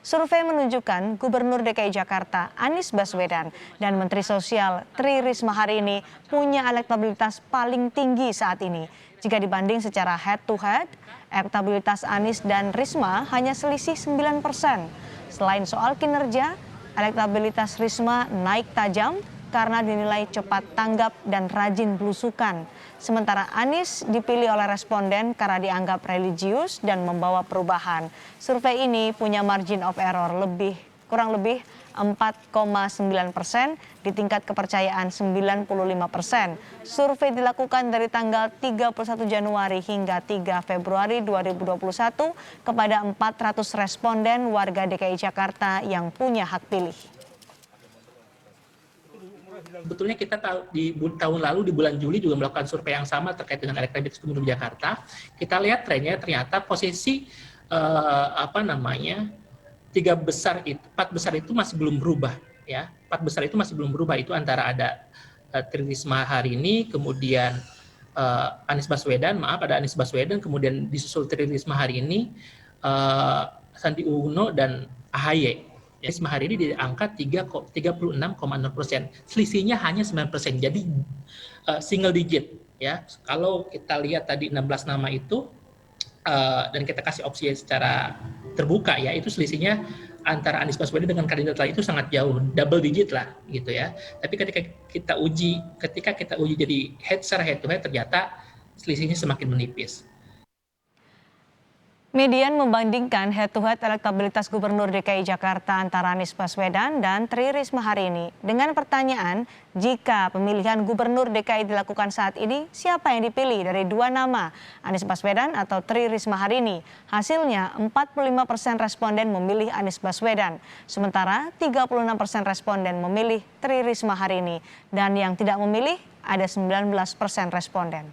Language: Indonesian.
Survei menunjukkan Gubernur DKI Jakarta Anies Baswedan dan Menteri Sosial Tri Risma hari ini punya elektabilitas paling tinggi saat ini. Jika dibanding secara head to head, elektabilitas Anies dan Risma hanya selisih 9%. Selain soal kinerja, elektabilitas Risma naik tajam karena dinilai cepat tanggap dan rajin belusukan. Sementara Anies dipilih oleh responden karena dianggap religius dan membawa perubahan. Survei ini punya margin of error kurang lebih 4,9% di tingkat kepercayaan 95%. Survei dilakukan dari tanggal 31 Januari hingga 3 Februari 2021 kepada 400 responden warga DKI Jakarta yang punya hak pilih. Sebetulnya kita di tahun lalu di bulan Juli juga melakukan survei yang sama terkait dengan elektabilitas Gubernur Jakarta. Kita lihat trennya ternyata posisi empat besar itu masih belum berubah ya. Empat besar itu masih belum berubah, itu antara ada Tri Risma hari ini, kemudian Anies Baswedan, kemudian disusul Tri Risma hari ini, Sandi Uno dan AHY. Risma hari ini di angka 36,0%. Selisihnya hanya 9%. Jadi single digit ya. Kalau kita lihat tadi 16 nama itu dan kita kasih opsi secara terbuka ya, itu selisihnya antara Anies Baswedan dengan kandidat lain itu sangat jauh, double digit lah gitu ya. Tapi ketika kita uji jadi head to head ternyata selisihnya semakin menipis. Median membandingkan head-to-head elektabilitas Gubernur DKI Jakarta antara Anies Baswedan dan Tri Risma hari ini. Dengan pertanyaan, jika pemilihan Gubernur DKI dilakukan saat ini, siapa yang dipilih dari dua nama, Anies Baswedan atau Tri Risma hari ini? Hasilnya 45% responden memilih Anies Baswedan, sementara 36% responden memilih Tri Risma hari ini. Dan yang tidak memilih ada 19% responden.